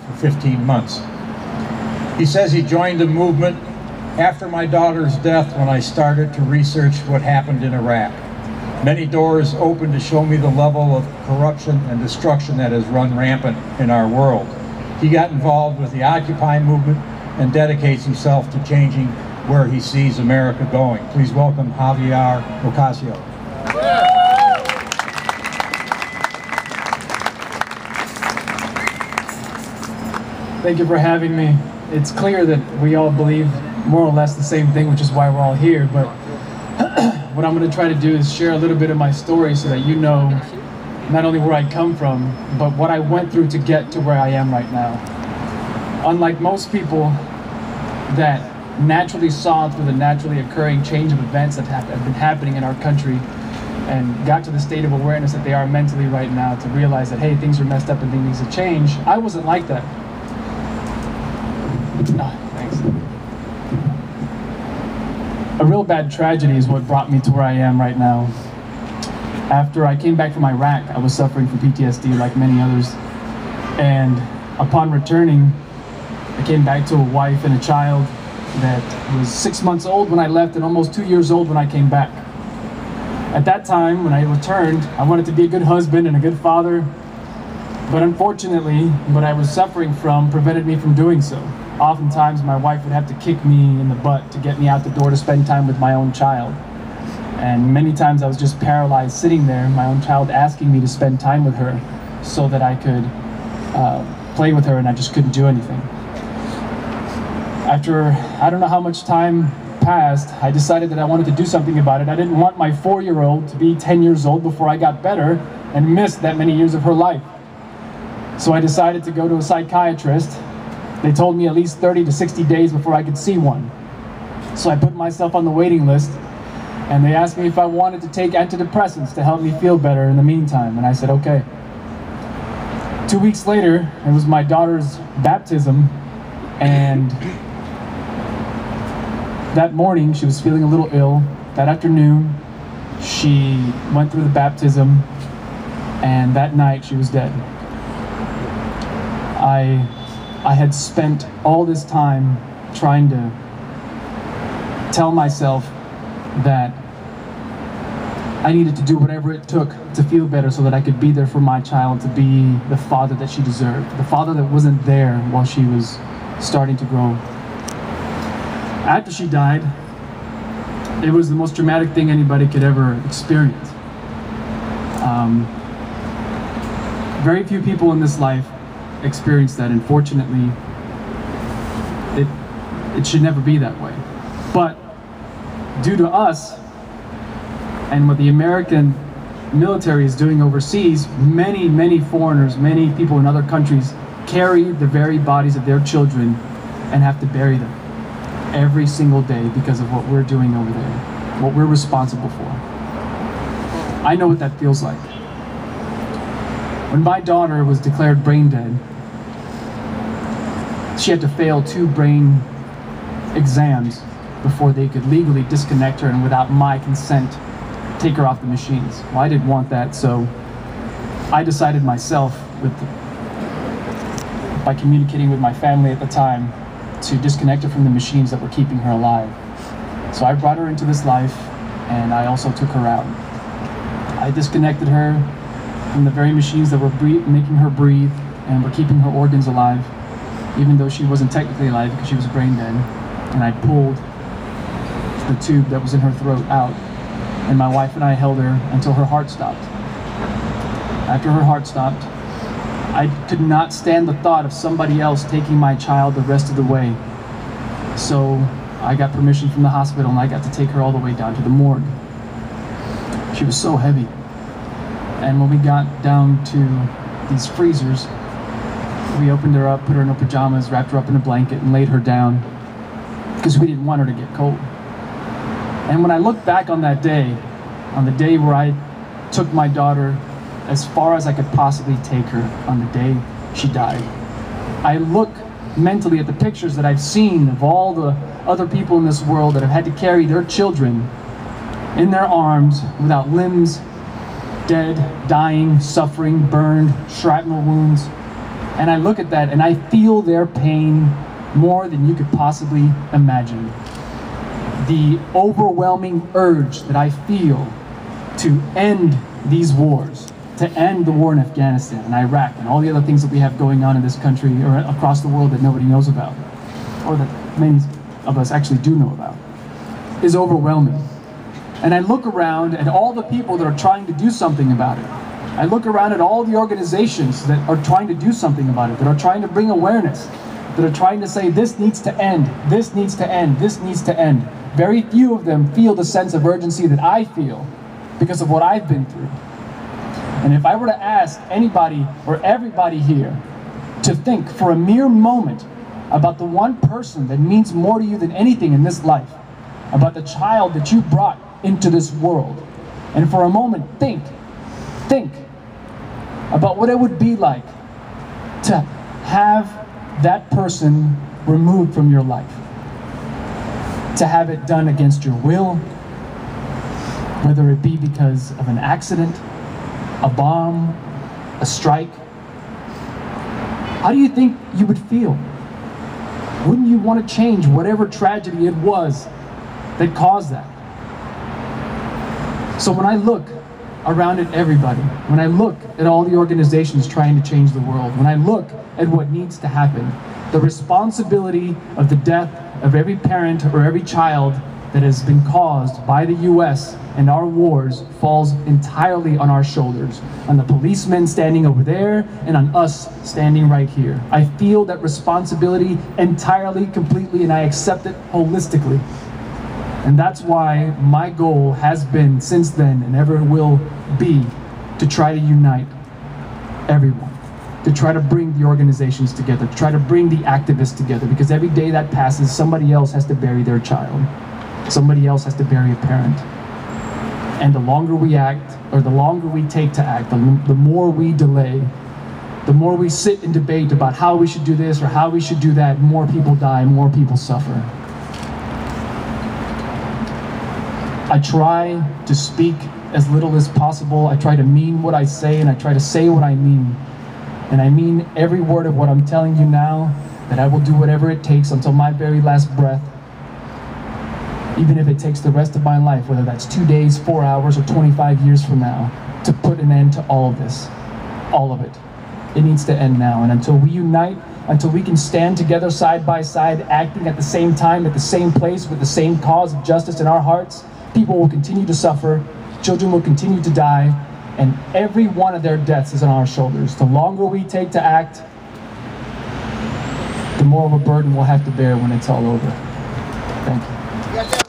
for 15 months. He says he joined the movement after my daughter's death when I started to research what happened in Iraq. Many doors opened to show me the level of corruption and destruction that has run rampant in our world. He got involved with the Occupy movement and dedicates himself to changing where he sees America going. Please welcome Javier Ocasio. Thank you for having me. It's clear that we all believe more or less the same thing, which is why we're all here, but what I'm going to try to do is share a little bit of my story so that you know not only where I come from, but what I went through to get to where I am right now. Unlike most people that naturally saw through the naturally occurring change of events that have been happening in our country and got to the state of awareness that they are mentally right now to realize that, hey, things are messed up and things need to change, I wasn't like that. Thanks. A real bad tragedy is what brought me to where I am right now. After I came back from Iraq, I was suffering from PTSD like many others. And upon returning, I came back to a wife and a child that was 6 months old when I left and almost 2 years old when I came back. At that time, when I returned, I wanted to be a good husband and a good father. But unfortunately, what I was suffering from prevented me from doing so. Oftentimes, my wife would have to kick me in the butt to get me out the door to spend time with my own child. And many times I was just paralyzed sitting there, my own child asking me to spend time with her so that I could play with her, and I just couldn't do anything. After, I don't know how much time passed, I decided that I wanted to do something about it. I didn't want my 4-year-old to be 10 years old before I got better and missed that many years of her life. So I decided to go to a psychiatrist. They told me at least 30 to 60 days before I could see one. So I put myself on the waiting list, and they asked me if I wanted to take antidepressants to help me feel better in the meantime, and I said okay. 2 weeks later, it was my daughter's baptism, and that morning she was feeling a little ill. That afternoon, she went through the baptism, and that night she was dead. I had spent all this time trying to tell myself that I needed to do whatever it took to feel better so that I could be there for my child, to be the father that she deserved, the father that wasn't there while she was starting to grow. After she died, it was the most traumatic thing anybody could ever experience. Very few people in this life experience that. Unfortunately, it should never be that way. But due to us and what the American military is doing overseas, many foreigners, many people in other countries carry the very bodies of their children and have to bury them every single day because of what we're doing over there, what we're responsible for. I know what that feels like. When my daughter was declared brain dead, she had to fail 2 brain exams before they could legally disconnect her and without my consent take her off the machines. Well, I didn't want that, so I decided myself, by communicating with my family at the time, to disconnect her from the machines that were keeping her alive. So I brought her into this life, and I also took her out. I disconnected her from the very machines that were making her breathe and were keeping her organs alive, even though she wasn't technically alive because she was brain dead. And I pulled the tube that was in her throat out, and my wife and I held her until her heart stopped. After her heart stopped, I could not stand the thought of somebody else taking my child the rest of the way. So I got permission from the hospital, and I got to take her all the way down to the morgue. She was so heavy. And when we got down to these freezers, we opened her up, put her in her pajamas, wrapped her up in a blanket, and laid her down because we didn't want her to get cold. And when I look back on that day, on the day where I took my daughter as far as I could possibly take her, on the day she died, I look mentally at the pictures that I've seen of all the other people in this world that have had to carry their children in their arms without limbs, dead, dying, suffering, burned, shrapnel wounds. And I look at that and I feel their pain more than you could possibly imagine. The overwhelming urge that I feel to end these wars, to end the war in Afghanistan and Iraq and all the other things that we have going on in this country or across the world that nobody knows about, or that many of us actually do know about, is overwhelming. And I look around at all the people that are trying to do something about it. I look around at all the organizations that are trying to do something about it, that are trying to bring awareness, that are trying to say this needs to end, this needs to end, this needs to end. Very few of them feel the sense of urgency that I feel because of what I've been through. And if I were to ask anybody or everybody here to think for a mere moment about the one person that means more to you than anything in this life, about the child that you brought into this world, and for a moment think about what it would be like to have that person removed from your life, to have it done against your will, whether it be because of an accident, a bomb, a strike. How do you think you would feel? Wouldn't you want to change whatever tragedy it was that caused that? So when I look around at everybody, when I look at all the organizations trying to change the world, when I look at what needs to happen, the responsibility of the death of every parent or every child that has been caused by the US and our wars falls entirely on our shoulders, on the policemen standing over there and on us standing right here. I feel that responsibility entirely, completely, and I accept it holistically. And that's why my goal has been since then and ever will be to try to unite everyone, to try to bring the organizations together, to try to bring the activists together, because every day that passes, somebody else has to bury their child. Somebody else has to bury a parent. And the longer we act, or the longer we take to act, the more we delay, the more we sit and debate about how we should do this or how we should do that, more people die, more people suffer. I try to speak as little as possible. I try to mean what I say, and I try to say what I mean. And I mean every word of what I'm telling you now, that I will do whatever it takes until my very last breath, even if it takes the rest of my life, whether that's 2 days, 4 hours, or 25 years from now, to put an end to all of this, all of it. It needs to end now. And until we unite, until we can stand together side by side, acting at the same time, at the same place, with the same cause of justice in our hearts, people will continue to suffer, children will continue to die, and every one of their deaths is on our shoulders. The longer we take to act, the more of a burden we'll have to bear when it's all over. Thank you.